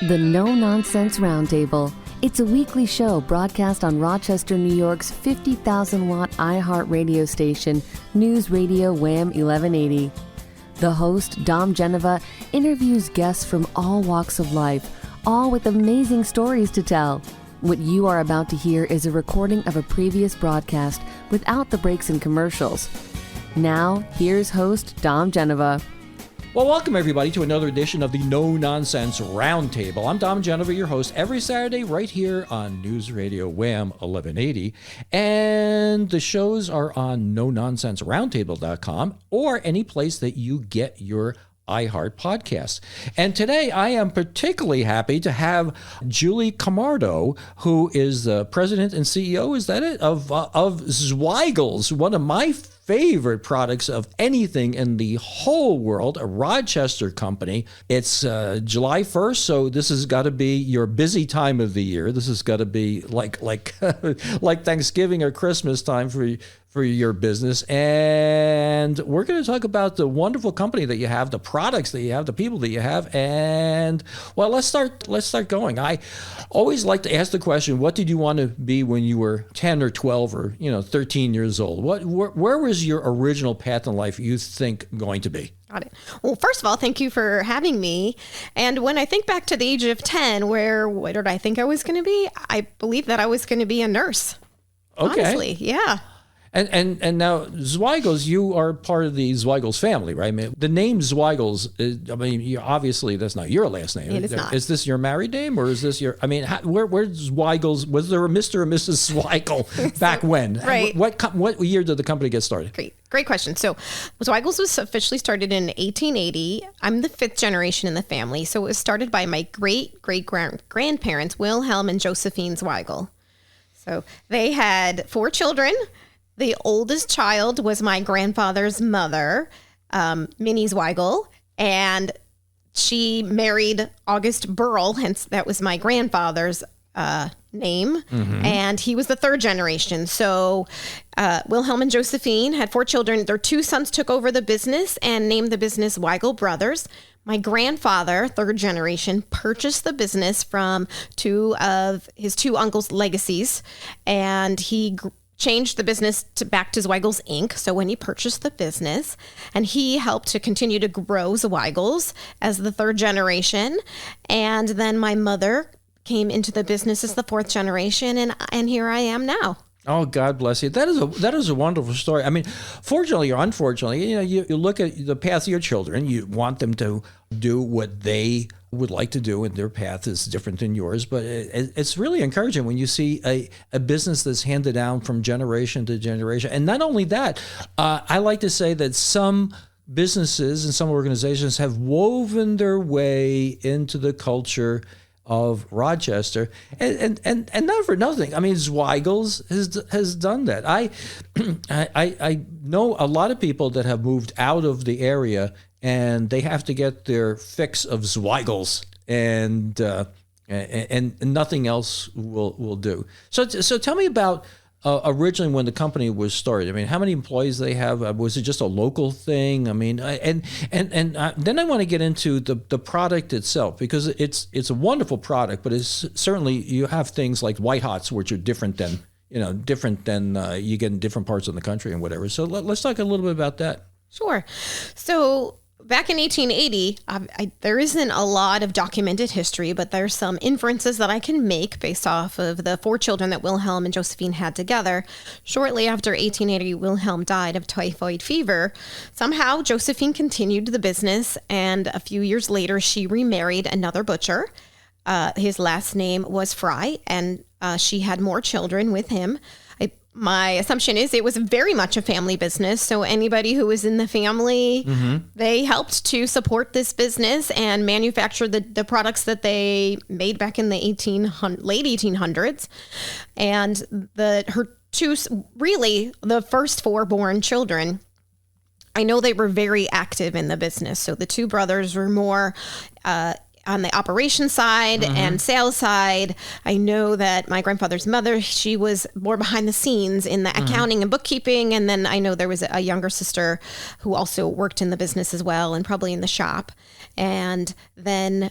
The No Nonsense Roundtable. It's a weekly show broadcast on Rochester, New York's 50,000-watt iHeart radio station, News Radio Wham 1180. The host, Dom Geneva, interviews guests from all walks of life, all with amazing stories to tell. What you are about to hear is a recording of a previous broadcast without the breaks and commercials. Now, here's host Dom Geneva. Well, welcome everybody to another edition of the No Nonsense Roundtable. I'm Dom Geneva, your host, every Saturday right here on News Radio Wham 1180. And the shows are on nononsenseroundtable.com or any place that you get your iHeart podcasts. And today I am particularly happy to have Julie Camardo, who is the president and CEO, is that it, of Zweigle's, one of my favorite products of anything in the whole world, a Rochester company. It's July 1st, so this has got to be your busy time of the year. This has got to be like like Thanksgiving or Christmas time for your business. And we're going to talk about the wonderful company that you have, the products that you have, the people that you have. And well, let's start going. I always like to ask the question, what did you want to be when you were 10 or 12 or 13 years old? Where was your original path in life you think going to be? Got it. Well, first of all, thank you for having me. And when I think back to the age of 10, what did I think I was going to be? I believe that I was going to be a nurse. Okay. Honestly, yeah. And now Zweigle's, you are part of the Zweigle's family, right? I mean, the name Zweigle's, obviously that's not your last name. It is not. Is this your married name or is this your? I mean, where's Zweigle's? Was there a Mr. or Mrs. Zweigel back when? Right. What year did the company get started? Great question. So Zweigle's was officially started in 1880. I'm the fifth generation in the family. So it was started by my great-great-grandparents, Wilhelm and Josephine Zweigle. So they had 4 children. The oldest child was my grandfather's mother, Minnie Zweigle, and she married August Burrell, hence that was my grandfather's name, and he was the 3rd generation. So Wilhelm and Josephine had 4 children. Their 2 sons took over the business and named the business Zweigle Brothers. My grandfather, 3rd generation, purchased the business from 2 of his 2 uncles' legacies, and he changed the business back to Zweigle's Inc. So when he purchased the business, and he helped to continue to grow Zweigle's as the 3rd generation. And then my mother came into the business as the 4th generation, and here I am now. Oh, God bless you. That is a wonderful story. I mean, fortunately or unfortunately, you look at the path of your children, you want them to do what they would like to do, and their path is different than yours. But it's really encouraging when you see a business that's handed down from generation to generation. And not only that, I like to say that some businesses and some organizations have woven their way into the culture of Rochester, and not for nothing. I mean, Zweigle's has done that. I know a lot of people that have moved out of the area, and they have to get their fix of Zweigle's, and nothing else will do. So tell me about originally when the company was started. I mean, how many employees they have? Was it just a local thing? I mean, and then I want to get into the product itself, because it's a wonderful product, but it's certainly, you have things like white hots, which are different than you get in different parts of the country and whatever. So let's talk a little bit about that. Sure. So back in 1880, there isn't a lot of documented history, but there's some inferences that I can make based off of the 4 children that Wilhelm and Josephine had together. Shortly after 1880, Wilhelm died of typhoid fever. Somehow, Josephine continued the business, and a few years later, she remarried another butcher. His last name was Fry, and she had more children with him. My assumption is it was very much a family business. So anybody who was in the family, they helped to support this business and manufacture the products that they made back in the late 1800s. And the first 4 born children, I know they were very active in the business. So the 2 brothers were more on the operations side and sales side. I know that my grandfather's mother, she was more behind the scenes in the accounting and bookkeeping. And then I know there was a younger sister who also worked in the business as well, and probably in the shop. And then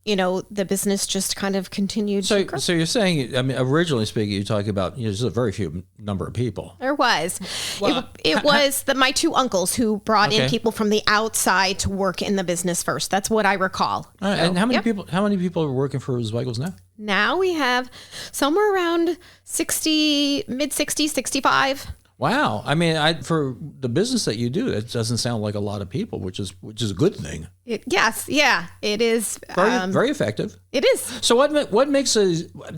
the business just kind of continued to grow. So you're saying, I mean, originally speaking, you're talking about, there's a very few number of people. There was. Well, it was my two uncles who brought in people from the outside to work in the business first. That's what I recall. All right, and how many people are working for Zweigle's now? Now we have somewhere around 60, mid-60s, 65. Wow. I mean, for the business that you do, it doesn't sound like a lot of people, which is a good thing. Yes. Yeah, it is. Very effective. It is. So what makes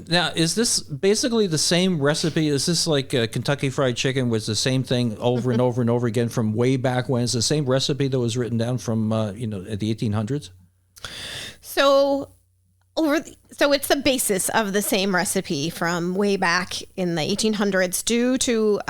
now, is this basically the same recipe? Is this like Kentucky Fried Chicken was the same thing over and over and over again from way back when? It's the same recipe that was written down from, at the 1800s? So it's the basis of the same recipe from way back in the 1800s. Due to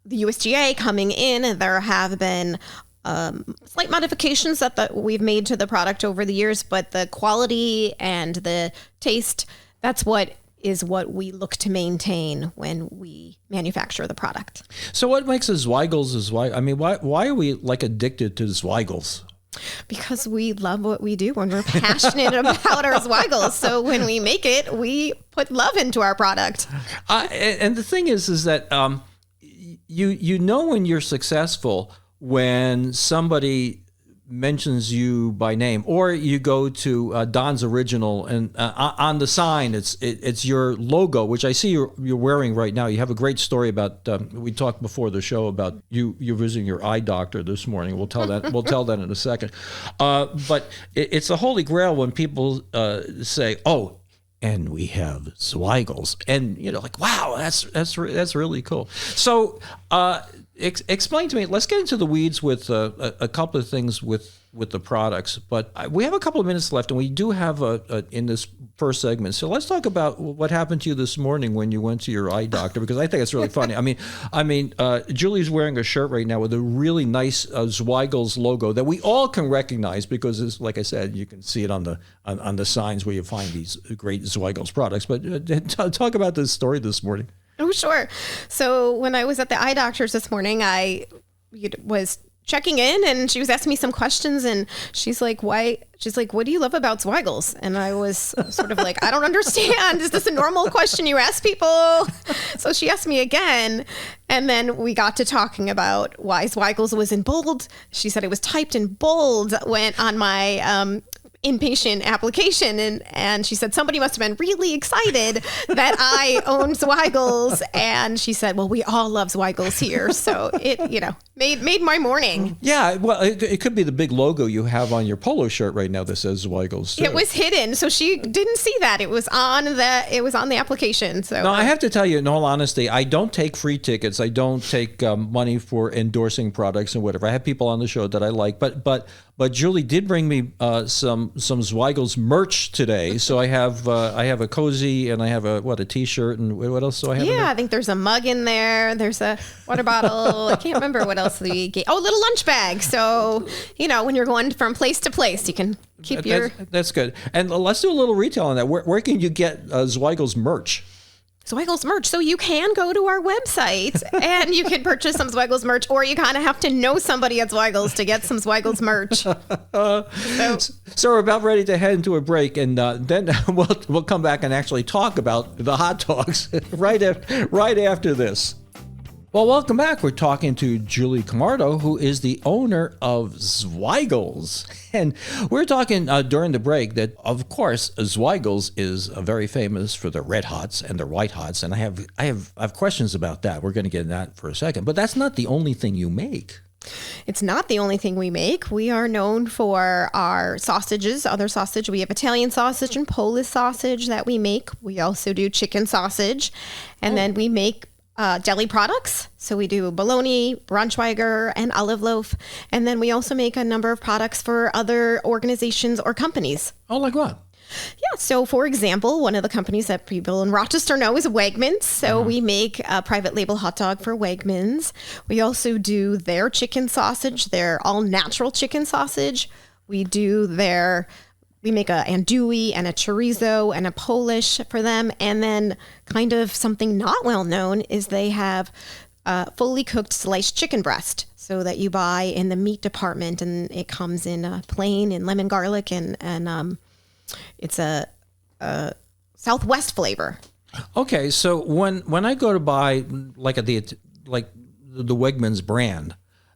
the USDA coming in, there have been slight modifications that we've made to the product over the years, but the quality and the taste, that's what we look to maintain when we manufacture the product. So what makes a Zweigle's a Zweigles? I mean, why are we like addicted to Zweigle's? Because we love what we do and we're passionate about our Zweigles. So when we make it, we put love into our product. And the thing is that you know when you're successful when somebody mentions you by name, or you go to Don's Original and on the sign it's your logo, which I see you're wearing right now. You have a great story about we talked before the show about you visiting your eye doctor this morning. We'll tell that in a second. But it's a holy grail when people say, "Oh, and we have Zweigle's," and like, wow, that's really cool. So explain to me. Let's get into the weeds with a couple of things with the products, but we have a couple of minutes left, and we do have in this first segment. So let's talk about what happened to you this morning when you went to your eye doctor, because I think it's really funny. I mean, Julie's wearing a shirt right now with a really nice Zweigle's logo that we all can recognize because, it's, like I said, you can see it on the signs where you find these great Zweigle's products. But talk about this story this morning. Oh, sure. So when I was at the eye doctor's this morning, I was checking in and she was asking me some questions and she's like, what do you love about Zweigle's? And I was sort of like, I don't understand. Is this a normal question you ask people? So she asked me again. And then we got to talking about why Zweigle's was in bold. She said it was typed in bold went on my inpatient application, and she said somebody must have been really excited that I own Zweigle's, and she said, well, we all love Zweigle's here, so it made my morning. Yeah, well, it could be the big logo you have on your polo shirt right now that says Zweigle's too. It was hidden, so she didn't see that. It was on the application. So no, I have to tell you, in all honesty, I don't take free tickets. I don't take money for endorsing products and whatever. I have people on the show that I like, but Julie did bring me some Zweigle's merch today. So I have a cozy and I have a t-shirt, and what else do I have? Yeah, I think there's a mug in there. There's a water bottle. I can't remember what else we gave. Oh, a little lunch bag. So when you're going from place to place, you can keep That's good. And let's do a little retail on that. Where can you get Zweigle's merch? Zweigle's merch. So you can go to our website and you can purchase some Zweigle's merch, or you kind of have to know somebody at Zweigle's to get some Zweigle's merch. So we're about ready to head into a break, and then we'll come back and actually talk about the hot dogs right after this. Well, welcome back. We're talking to Julie Camardo, who is the owner of Zweigle's. And we're talking during the break that, of course, Zweigle's is very famous for their red hots and their white hots. And I have questions about that. We're going to get into that for a second. But that's not the only thing you make. It's not the only thing we make. We are known for our sausages, other sausage. We have Italian sausage and Polish sausage that we make. We also do chicken sausage. And then we make deli products. So we do bologna, Braunschweiger, and olive loaf. And then we also make a number of products for other organizations or companies. Oh, like what? Yeah. So, for example, one of the companies that people in Rochester know is Wegmans. So we make a private label hot dog for Wegmans. We also do their chicken sausage, their all-natural chicken sausage. We make a andouille and a chorizo and a Polish for them. And then kind of something not well known is they have fully cooked sliced chicken breast, so that you buy in the meat department, and it comes in plain and lemon garlic and It's a Southwest flavor. Okay, so when I go to buy like the Wegmans brand,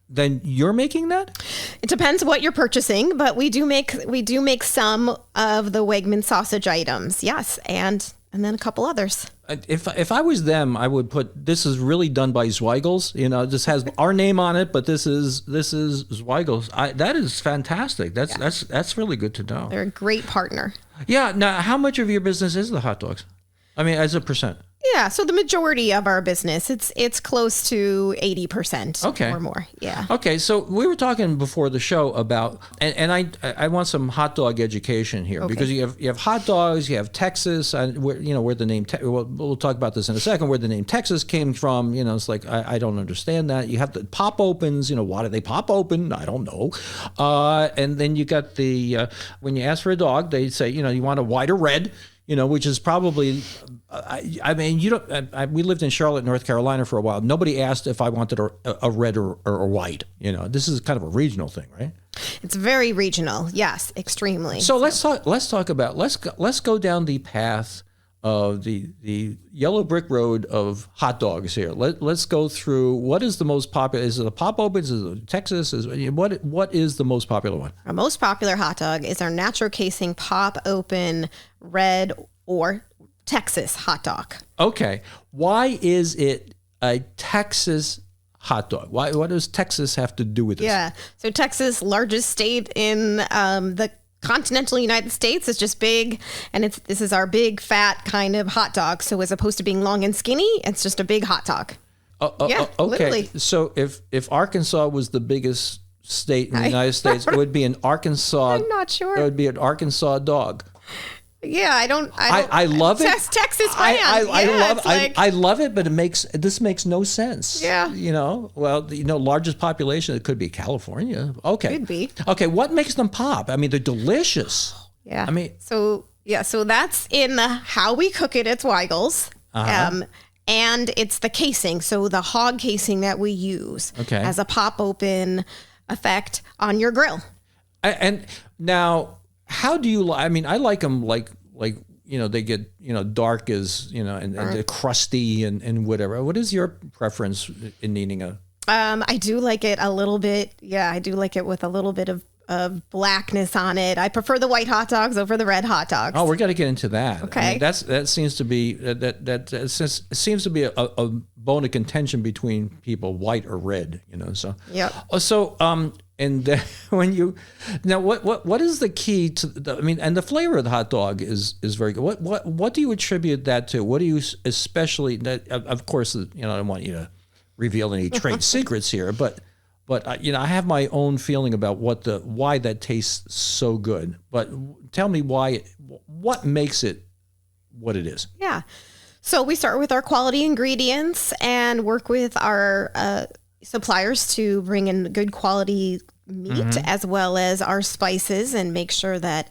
then you're making that? It depends what you're purchasing, but we do make some of the Wegman sausage items. Yes, and then a couple others. If I was them, I would put, this is really done by Zweigle's. This has our name on it, but this is Zweigle's. That is fantastic. That's really good to know. They're a great partner. Yeah. Now, how much of your business is the hot dogs? I mean, as a percent. Yeah, so the majority of our business, it's close to 80% or more. Yeah. Okay, so we were talking before the show about, and I want some hot dog education here, because you have hot dogs, you have Texas, and where the name we'll talk about this in a second, where the name Texas came from. It's like I don't understand that. You have the pop opens. Why do they pop open? I don't know. And then you got the when you ask for a dog, they say you want a white or red. Which is probably, I mean, we lived in Charlotte, North Carolina for a while. Nobody asked if I wanted a red or a white. This is kind of a regional thing, right? It's very regional. Yes, extremely. So let's go down the path of the yellow brick road of hot dogs here. Let's go through, what is the most popular? Is it the Pop Opens? Is it Texas? What is the most popular one? Our most popular hot dog is our natural casing Pop Open red or Texas hot dog. Okay. Why is it a Texas hot dog? What does Texas have to do with this? Yeah. So Texas, largest state in the continental United States, is just big, and this is our big fat kind of hot dog. So as opposed to being long and skinny, it's just a big hot dog. Okay. Literally. So if Arkansas was the biggest state in the United States, it would be an Arkansas. I'm not sure. It would be an Arkansas dog. Yeah, I love it. Texas brand. I love it, but this makes no sense. Yeah. Largest population, it could be California. Okay. Could be. Okay, what makes them pop? I mean, they're delicious. Yeah. I mean, so that's in the how we cook it at Zweigle's. And it's the casing, so the hog casing that we use as a pop open effect on your grill. And now, how do you? I mean, I like them like they get dark as and they're crusty and whatever. What is your preference in eating a? I do like it a little bit. Yeah, I do like it with a little bit of blackness on it. I prefer the white hot dogs over the red hot dogs. Oh, we're going to get into that. Okay, I mean, that seems to be seems to be a bone of contention between people, white or red. So yeah. So and when you now, what is the key to? I mean, and the flavor of the hot dog is very good. What do you attribute that to? What do you especially? Of course, I don't want you to reveal any trade secrets here, but I have my own feeling about why that tastes so good. But tell me what makes it what it is. Yeah. So we start with our quality ingredients and work with our suppliers to bring in good quality meat as well as our spices and make sure that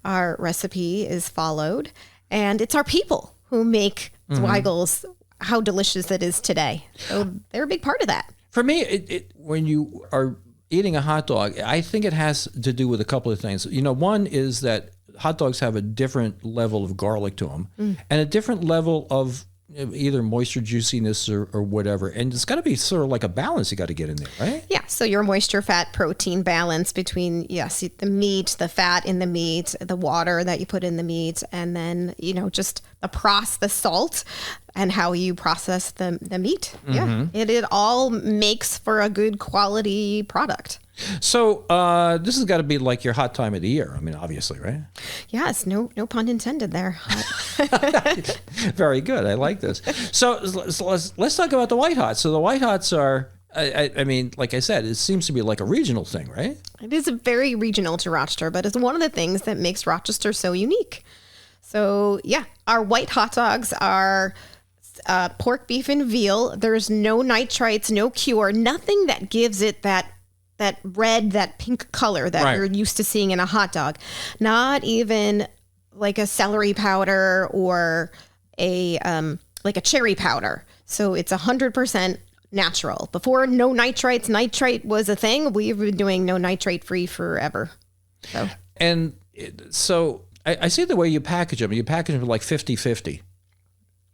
our recipe is followed. And it's our people who make Zweigle's how delicious it is today. So they're a big part of that. For me, when you are eating a hot dog, I think it has to do with a couple of things. One is that hot dogs have a different level of garlic to them and a different level of either moisture, juiciness, or whatever. And it's got to be sort of like a balance you got to get in there, right? Yeah. So your moisture, fat, protein balance between, the meat, the fat in the meat, the water that you put in the meat, and then, just the salt and how you process the meat. Yeah. It all makes for a good quality product. So this has got to be like your hot time of the year. I mean, obviously, right? Yes, no pun intended there. Very good. I like this. So let's talk about the white hots. So the white hots are, I mean, like I said, it seems to be like a regional thing, right? It is very regional to Rochester, but it's one of the things that makes Rochester so unique. So yeah, our white hot dogs are pork, beef, and veal. There's no nitrites, no cure, nothing that gives it that red, that pink color that you're used to seeing in a hot dog. Not even like a celery powder or a cherry powder. So it's 100% natural. Before no nitrites, nitrite was a thing. We've been doing no nitrate free forever. So I see the way you package them. You package them like 50-50,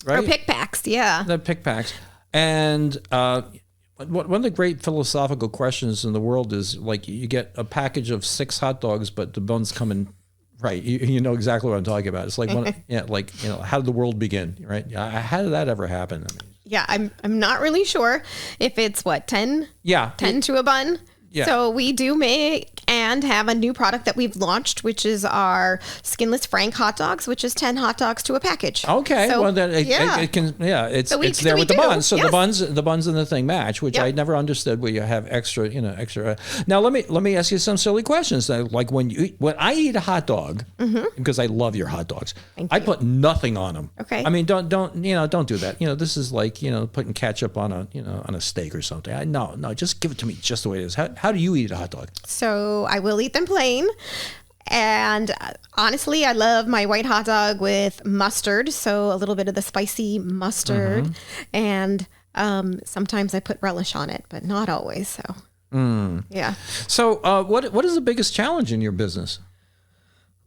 right? Or pick packs, yeah. The pick packs. And one of the great philosophical questions in the world is like you get a package of 6 hot dogs, but the buns come in right. You know exactly what I'm talking about. It's like how did the world begin, right? How did that ever happen? I mean, yeah, I'm not really sure if it's 10? Yeah. 10 to a bun. Yeah. So we do make and have a new product that we've launched, which is our skinless Frank hot dogs, which is 10 hot dogs to a package. Okay, so, well then it can it's there with the buns. So yes. the buns and the thing match, which I never understood where you have extra. Now let me ask you some silly questions. Like when I eat a hot dog, because I love your hot dogs, I put nothing on them. Okay. I mean don't do that. This is like putting ketchup on a steak or something. No, just give it to me just the way it is. How do you eat a hot dog? So I will eat them plain. And honestly, I love my white hot dog with mustard. So a little bit of the spicy mustard. And sometimes I put relish on it, but not always. So, yeah. So what is the biggest challenge in your business?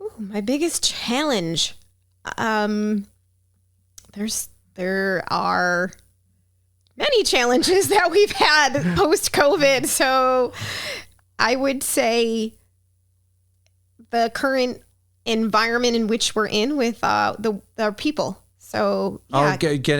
Ooh, my biggest challenge. There are many challenges that we've had post-COVID. So I would say the current environment in which we're in with the people. So getting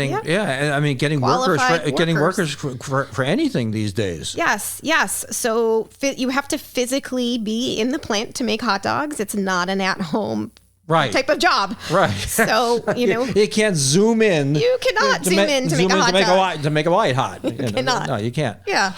workers for anything these days. Yes. So you have to physically be in the plant to make hot dogs. It's not an at-home type of job. Right. So, you can't zoom in. You cannot zoom in to make a hot dog. To make a white hot. You cannot. No, you can't. Yeah.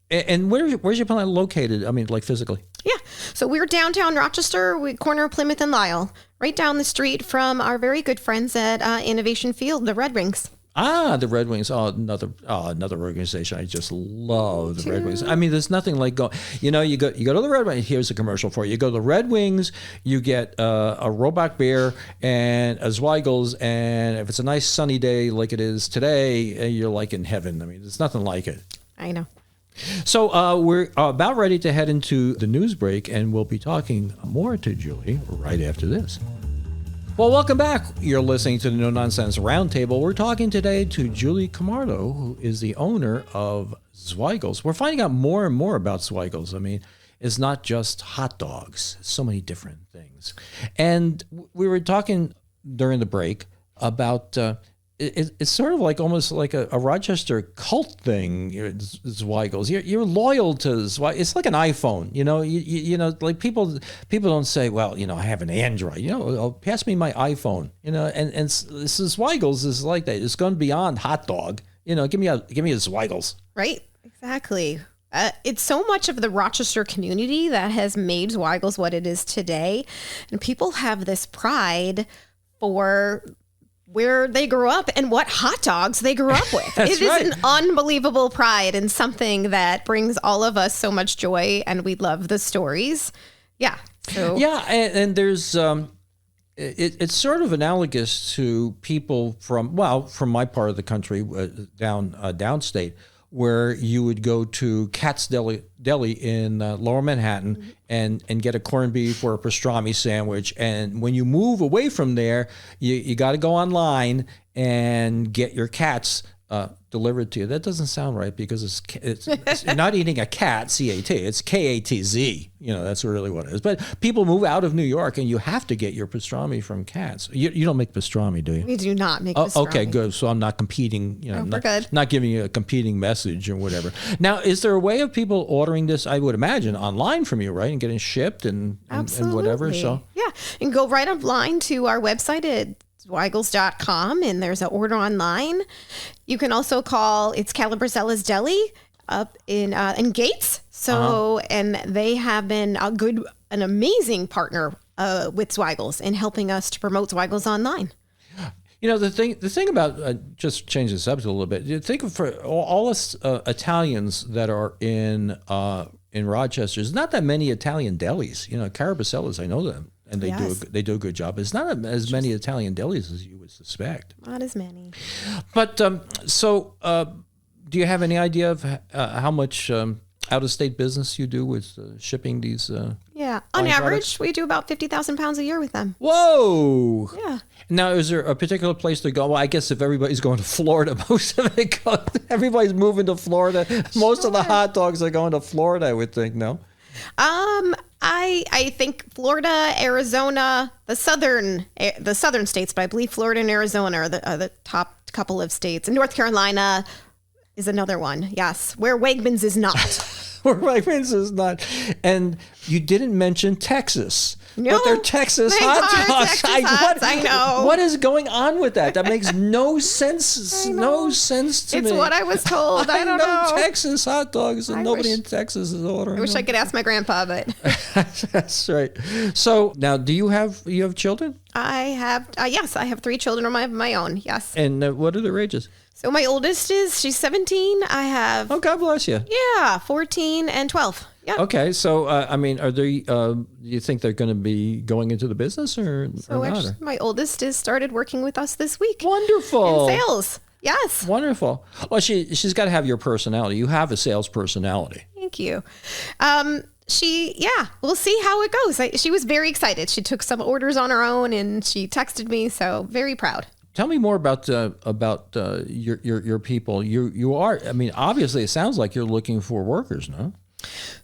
And where's your plant located? I mean, like physically? Yeah. So we're downtown Rochester, corner of Plymouth and Lyle, right down the street from our very good friends at Innovation Field, the Red Wings. Ah, the Red Wings. Another organization. I just love the Red Wings. I mean, there's nothing like going. You go to the Red Wings. Here's a commercial for you. You go to the Red Wings. You get a Roebuck beer and a Zweigle's, and if it's a nice sunny day like it is today, you're like in heaven. I mean, there's nothing like it. I know. So we're about ready to head into the news break, and we'll be talking more to Julie right after this. Well, welcome back. You're listening to the No Nonsense Roundtable. We're talking today to Julie Camardo, who is the owner of Zweigle's. We're finding out more and more about Zweigle's. I mean, it's not just hot dogs. So many different things. And we were talking during the break about it's sort of like almost like a Rochester cult thing. Zweigle's. You're loyal to Zweigle's. It's like an iPhone. Like people don't say, well, I have an Android. Pass me my iPhone. And Zweigle's is like that. It's gone beyond hot dog. Give me a Zweigle's. Right. Exactly. It's so much of the Rochester community that has made Zweigle's what it is today, and people have this pride for where they grew up and what hot dogs they grew up with. It is an unbelievable pride and something that brings all of us so much joy, and we love the stories. Yeah. So and there's it's sort of analogous to people from my part of the country, downstate, where you would go to Katz Deli in Lower Manhattan and get a corned beef or a pastrami sandwich. And when you move away from there, you got to go online and get your Katz delivered to you. That doesn't sound right because it's you're not eating a cat, C-A-T. It's K-A-T-Z. That's really what it is. But people move out of New York, and you have to get your pastrami from Katz. You don't make pastrami, do you? We do not make pastrami. Okay, good. So I'm not competing. We're good. Not giving you a competing message or whatever. Now, is there a way of people ordering this? I would imagine online from you, right, and getting shipped and whatever. So yeah, and go right online to our website at Zweigles.com, and there's an order online. You can also call, it's Calabrizella's Deli up in Gates. So, and they have been an amazing partner with Zweigles in helping us to promote Zweigles online. The thing about just change the subject a little bit. You think for all us Italians that are in Rochester, there's not that many Italian delis. Carabacella's, I know them. And they do a good job. It's not as many Italian delis as you would suspect. Not as many. But do you have any idea of how much out-of-state business you do with shipping these? Yeah. On Wine average, products? we do about 50,000 pounds a year with them. Whoa. Yeah. Now, is there a particular place to go? Well, I guess if everybody's going to Florida, most of it goes, everybody's moving to Florida. Most of the hot dogs are going to Florida, I would think, no? I think Florida, Arizona, the southern states, but I believe Florida and Arizona are the top couple of states. And North Carolina is another one. Yes, where Wegmans is not. Where Wegmans is not. And you didn't mention Texas. No, but they're Texas they hot are dogs. Texas hots, I know. What is going on with that? That makes no sense. No sense to me. It's what I was told. I don't know. Texas hot dogs, and nobody in Texas is ordering. I wish I could ask my grandpa, but that's right. So now, do you have children? I have. Yes, I have 3 children of my own. Yes. And what are their ages? So my oldest she's 17. I have. Oh, God bless you. Yeah, 14 and 12. Yeah. Okay, so are they? Do you think they're going to be going into the business or not? Actually, my oldest has started working with us this week. Wonderful. In sales. Yes. Wonderful. Well, she's got to have your personality. You have a sales personality. Thank you. We'll see how it goes. She was very excited. She took some orders on her own and she texted me. So very proud. Tell me more about your people. You are. I mean, obviously, it sounds like you're looking for workers, no?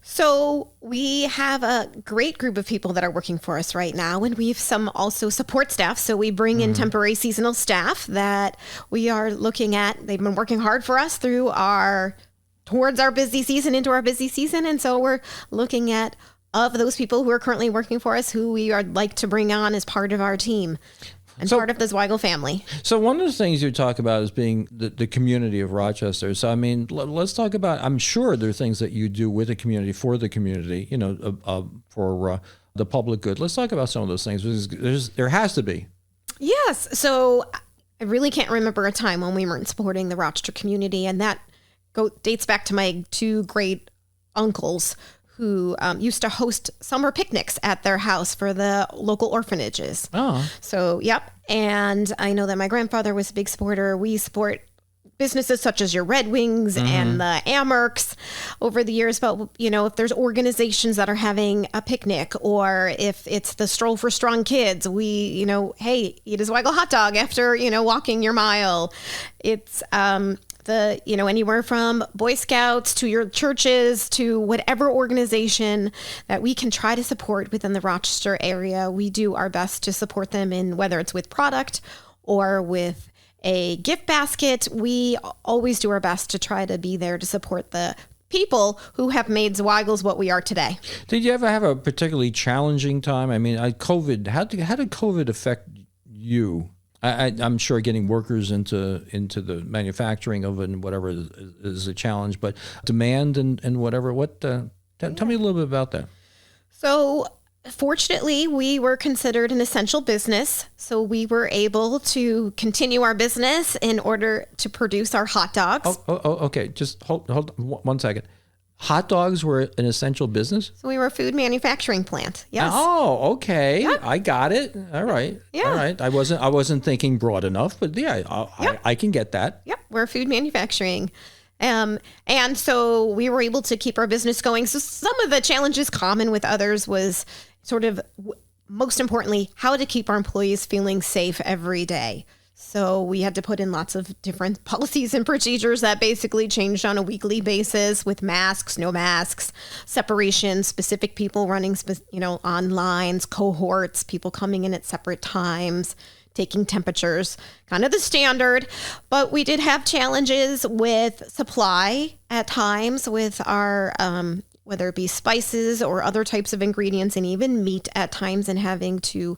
So we have a great group of people that are working for us right now, and we have some also support staff. So we bring in temporary seasonal staff that we are looking at. They've been working hard for us towards our busy season, into our busy season. And so we're looking at of those people who are currently working for us, who we are like to bring on as part of our team. And part of the Zweigle family. So one of the things you talk about is being the community of Rochester. So, I mean, let's talk about, I'm sure there are things that you do with the community, for the community, for the public good. Let's talk about some of those things. There has to be. Yes. So I really can't remember a time when we weren't supporting the Rochester community. And that dates back to my 2 great uncles who used to host summer picnics at their house for the local orphanages. Oh. So, yep. And I know that my grandfather was a big supporter. We support businesses such as your Red Wings and the Amerks over the years. But, if there's organizations that are having a picnic, or if it's the Stroll for Strong Kids, we, hey, eat a Zweigle hot dog after, walking your mile. It's anywhere from Boy Scouts to your churches to whatever organization that we can try to support within the Rochester area. We do our best to support them in whether it's with product or with a gift basket. We always do our best to try to be there to support the people who have made Zweigles what we are today. Did you ever have a particularly challenging time? I mean, COVID, how did COVID affect you? I'm sure getting workers into the manufacturing of it and whatever is a challenge, but demand and whatever. Tell me a little bit about that. So fortunately, we were considered an essential business, so we were able to continue our business in order to produce our hot dogs. Oh, okay. Just hold 1 second. Hot dogs were an essential business? So we were a food manufacturing plant. Yes. Oh, okay. Yep. I got it. All right. Yeah. All right. I wasn't thinking broad enough, but yeah, I can get that. Yep. We're food manufacturing. And so we were able to keep our business going. So some of the challenges common with others was sort of, most importantly, how to keep our employees feeling safe every day. So we had to put in lots of different policies and procedures that basically changed on a weekly basis, with masks, no masks, separation, specific people running, on lines, cohorts, people coming in at separate times, taking temperatures, kind of the standard. But we did have challenges with supply at times with our, whether it be spices or other types of ingredients, and even meat at times, and having to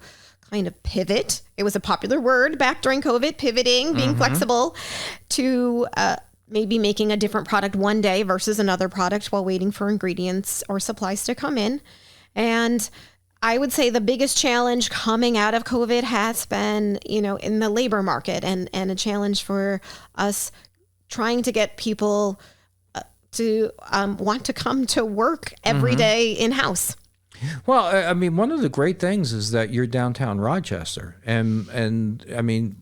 kind of pivot. It was a popular word back during COVID, pivoting, being flexible to maybe making a different product one day versus another product while waiting for ingredients or supplies to come in. And I would say the biggest challenge coming out of COVID has been, in the labor market, and a challenge for us trying to get people to want to come to work every day in-house. Well, I mean, one of the great things is that you're downtown Rochester, and I mean,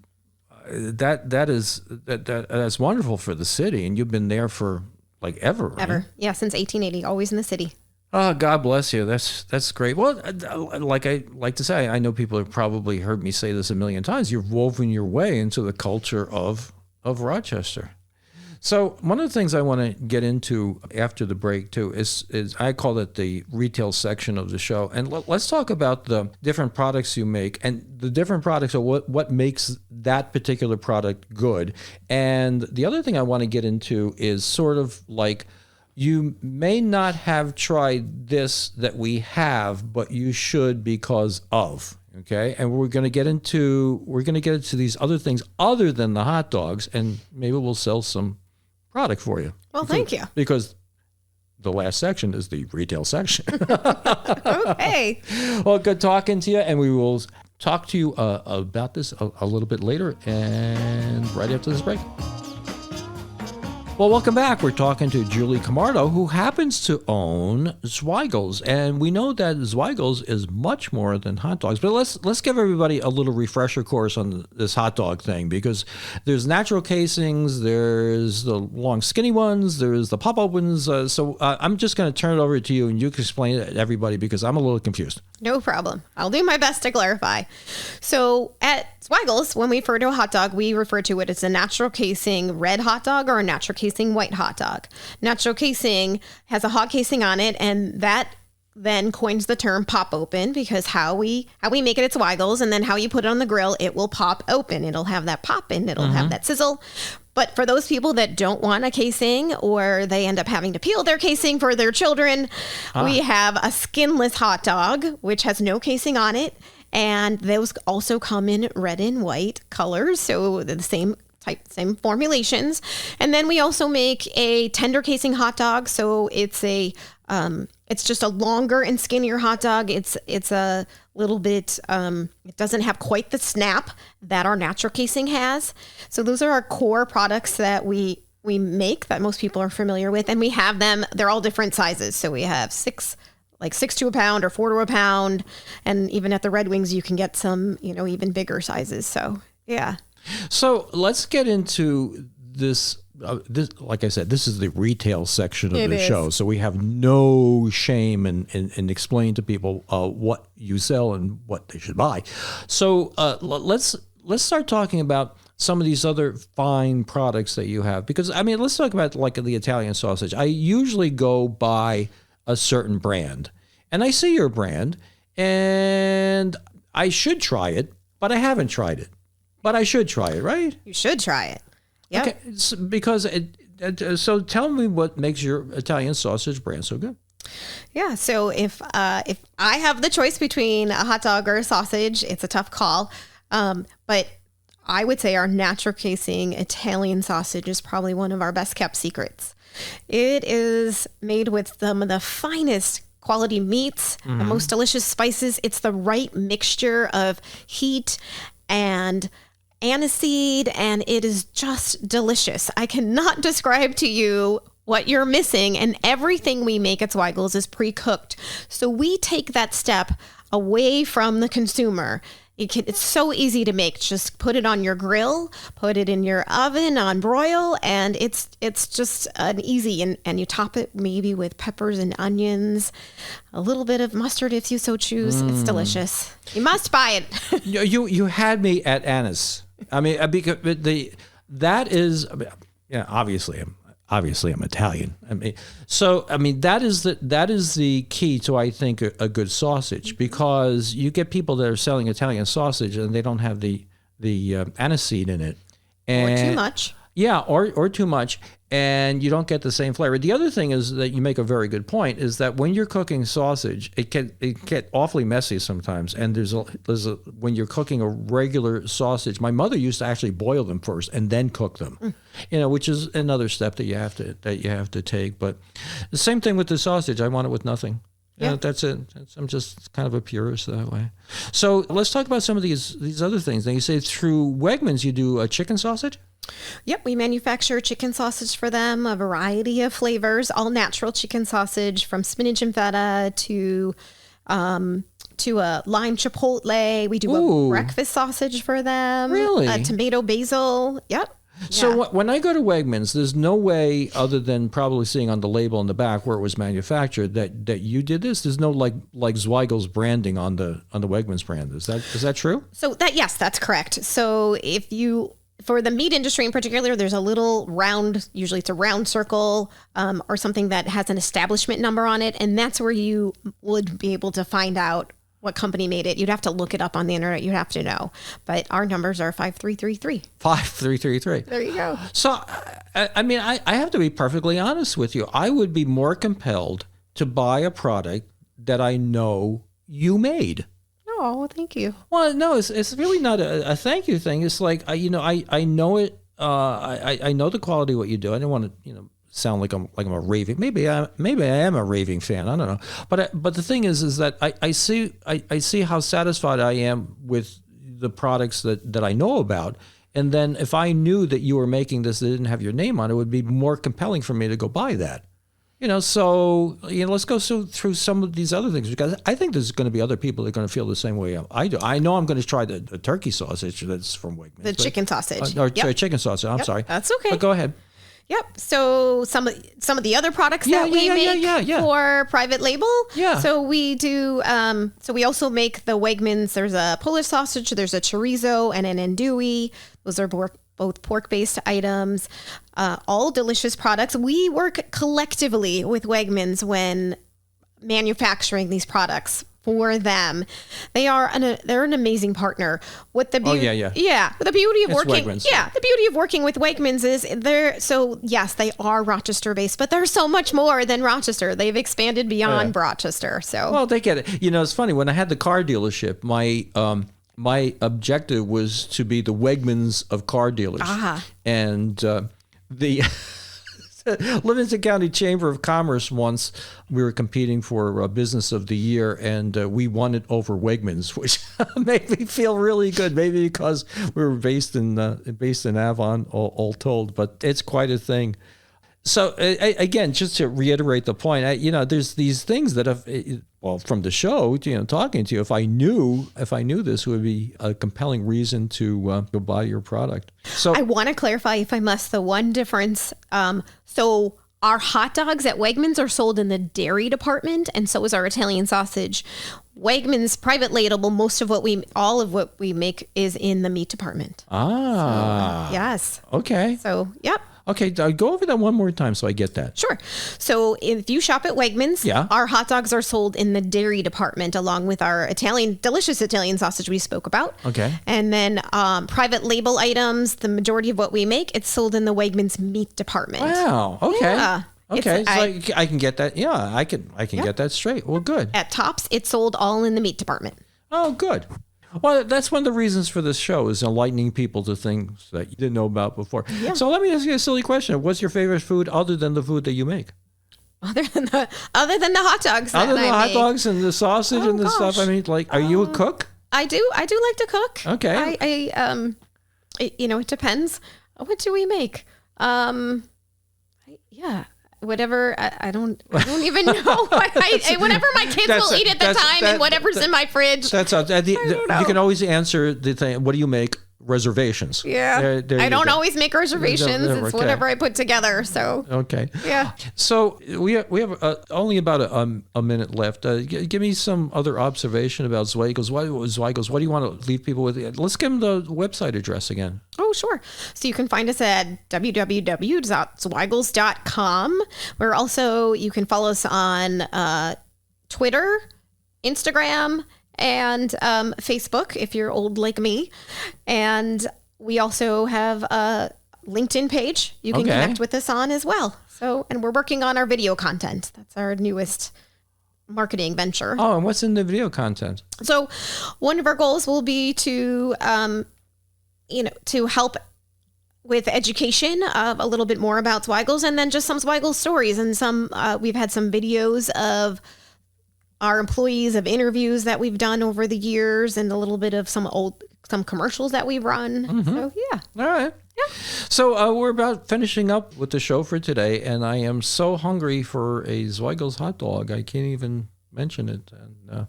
that's wonderful for the city, and you've been there for like ever. Right? Ever, yeah, since 1880, always in the city. Oh, God bless you. That's great. Well, like I like to say, I know people have probably heard me say this a million times. You've woven your way into the culture of Rochester. So one of the things I want to get into after the break too is I call it the retail section of the show, and let's talk about the different products you make and the different products are what makes that particular product good. And the other thing I want to get into is sort of like, you may not have tried this that we have, but you should because of. Okay, and we're going to get into these other things other than the hot dogs, and maybe we'll sell some product for you. Well, thank you. Because the last section is the retail section. Okay. Well, good talking to you, and we will talk to you about this a little bit later and right after this break. Well, welcome back. We're talking to Julie Camardo, who happens to own Zweigle's, and we know that Zweigle's is much more than hot dogs. But let's give everybody a little refresher course on this hot dog thing, because there's natural casings, there's the long skinny ones, there's the pop opens. So I'm just going to turn it over to you, and you can explain it to everybody because I'm a little confused. No problem. I'll do my best to clarify. So at Zweigle's, when we refer to a hot dog, we refer to it as a natural casing red hot dog or a natural casing white hot dog. Natural casing has a hot casing on it, and that then coins the term pop open, because how we make it at Zweigle's, and then how you put it on the grill, it will pop open. It'll have that pop and it'll have that sizzle. But for those people that don't want a casing, or they end up having to peel their casing for their children, we have a skinless hot dog, which has no casing on it. And those also come in red and white colors, so the same same formulations. And then we also make a tender casing hot dog, so it's just a longer and skinnier hot dog. It's a little bit, it doesn't have quite the snap that our natural casing has. So those are our core products that we make that most people are familiar with, and we have them. They're all different sizes. So we have 6 to a pound or 4 to a pound. And even at the Red Wings, you can get some, even bigger sizes. So, yeah. So let's get into this. Like I said, this is the retail section of the show. So we have no shame in explaining to people what you sell and what they should buy. So let's start talking about some of these other fine products that you have. Because, let's talk about like the Italian sausage. I usually go by a certain brand, and I see your brand, and I should try it, but I haven't tried it. But I should try it, right? You should try it. Yep. Okay, because so tell me what makes your Italian sausage brand so good. Yeah, so if I have the choice between a hot dog or a sausage, it's a tough call. But I would say our natural casing Italian sausage is probably one of our best kept secrets. It is made with some of the finest quality meats, the most delicious spices. It's the right mixture of heat and aniseed, and it is just delicious. I cannot describe to you what you're missing, and everything we make at Zweigle's is pre-cooked. So we take that step away from the consumer. It's so easy to make. Just put it on your grill, put it in your oven on broil, and it's just an easy, and you top it maybe with peppers and onions, a little bit of mustard if you so choose. It's delicious. You must buy it. You had me at anise. Because that is, obviously I'm Italian. That is the key to, I think, a good sausage, because you get people that are selling Italian sausage and they don't have the aniseed in it, or too much. Yeah, or too much, and you don't get the same flavor. The other thing is that you make a very good point, is that when you're cooking sausage, it can get awfully messy sometimes. And there's when you're cooking a regular sausage, my mother used to actually boil them first and then cook them, which is another step that you have to take. But the same thing with the sausage. I want it with nothing. Yeah, that's it. I'm just kind of a purist that way. So let's talk about some of these other things. Now, you say through Wegmans you do a chicken sausage? Yep, we manufacture chicken sausage for them, a variety of flavors, all natural chicken sausage, from spinach and feta to a lime chipotle. We do a breakfast sausage for them. Really? A tomato basil. Yep. So when I go to Wegmans, there's no way other than probably seeing on the label on the back where it was manufactured that you did this. There's no like Zweigle's branding on the Wegmans brand. Is that true? So yes, that's correct. So for the meat industry in particular, there's a little round, usually it's a round circle or something that has an establishment number on it. And that's where you would be able to find out what company made it. You'd have to look it up on the internet. You'd have to know. But our numbers are 5333. 5333. There you go. So, I mean, I have to be perfectly honest with you. I would be more compelled to buy a product that I know you made. Oh, well, thank you. Well, no, it's really not a thank you thing. It's like, I know it. I know the quality of what you do. I don't want to, sound like I'm a raving. Maybe I am a raving fan. I don't know. But the thing is that I see how satisfied I am with the products that I know about. And then if I knew that you were making this that didn't have your name on it, would be more compelling for me to go buy that. So let's go through some of these other things, because I think there's going to be other people that are going to feel the same way I do. I know I'm going to try the turkey sausage that's from Wegmans. The chicken sausage. Chicken sausage. I'm sorry. That's okay. But go ahead. Yep. So some of the other products that we make for private label. Yeah. So we do. So we also make the Wegmans. There's a Polish sausage. There's a chorizo and an andouille. Those are both pork-based items. All delicious products. We work collectively with Wegmans when manufacturing these products for them. They're an amazing partner. What the beauty? The beauty of working. Wegmans. The beauty of working with Wegmans is yes, they are Rochester based, but they're so much more than Rochester. They've expanded beyond Rochester. So well, they get it. It's funny, when I had the car dealership, my objective was to be the Wegmans of car dealers. And the Livingston County Chamber of Commerce, once we were competing for Business of the Year, and we won it over Wegmans, which made me feel really good. Maybe because we were based in Avon, all told, but it's quite a thing. So again, just to reiterate the point, there's these things that have, from the show, talking to you, if I knew this would be a compelling reason to go buy your product. So I want to clarify, if I must, the one difference. So our hot dogs at Wegmans are sold in the dairy department, and so is our Italian sausage. Wegmans private label, all of what we make is in the meat department. Yes. Okay. So, yep. Okay, go over that one more time so I get that. Sure. So if you shop at Wegmans, our hot dogs are sold in the dairy department along with our delicious Italian sausage we spoke about. Okay. And then private label items, the majority of what we make, it's sold in the Wegmans meat department. Wow. Okay. Yeah. Okay, so I can get that. Yeah, I can get that straight. Well, good. At Tops, it's sold all in the meat department. Oh, good. Well, that's one of the reasons for this show, is enlightening people to things that you didn't know about before. Yeah. So let me ask you a silly question. What's your favorite food other than the food that you make? Other than the hot dogs. Other than the hot dogs and the sausage and the stuff. I mean, are you a cook? I do like to cook. Okay. It depends. What do we make? Whatever. I don't even know. Whatever my kids will eat at the time, and whatever's in my fridge. That's you can always answer the thing. What do you make? Reservations. Yeah. I don't always make reservations. It's whatever I put together. So. Okay. Yeah. So we have only about a minute left. Give me some other observation about Zweigles. What do you want to leave people with? Let's give them the website address again. Oh, sure. So you can find us at www.zweigles.com. You can follow us on Twitter, Instagram, and Facebook if you're old like me. And we also have a LinkedIn page you can connect with us on as well. So, and we're working on our video content. That's our newest marketing venture. Oh, and what's in the video content? So one of our goals will be to help with education of a little bit more about Zweigles, and then just some Zweigles stories, and we've had some videos of our employees, of interviews that we've done over the years, and a little bit of some commercials that we've run. Mm-hmm. So yeah. All right. Yeah. So we're about finishing up with the show for today, and I am so hungry for a Zweigles hot dog. I can't even mention it. And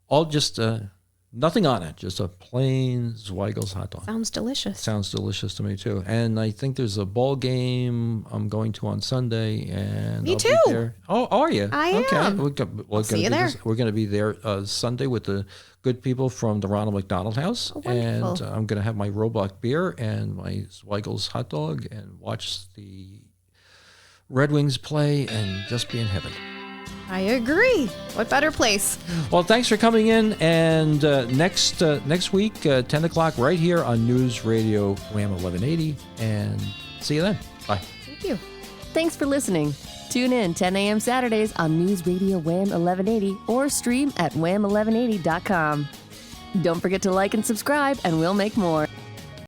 I'll just Nothing on it, just a plain Zweigle's hot dog. Sounds delicious. Sounds delicious to me too. And I think there's a ball game I'm going to on Sunday, and Me I'll too. be there. Oh, are you? I am. See you there. We're going to be there Sunday with the good people from the Ronald McDonald House, and I'm going to have my Roblox beer and my Zweigle's hot dog, and watch the Red Wings play, and just be in heaven. I agree. What better place? Well, thanks for coming in. And next week, 10 o'clock, right here on News Radio Wham 1180. And see you then. Bye. Thank you. Thanks for listening. Tune in 10 a.m. Saturdays on News Radio Wham 1180 or stream at wham1180.com. Don't forget to like and subscribe, and we'll make more.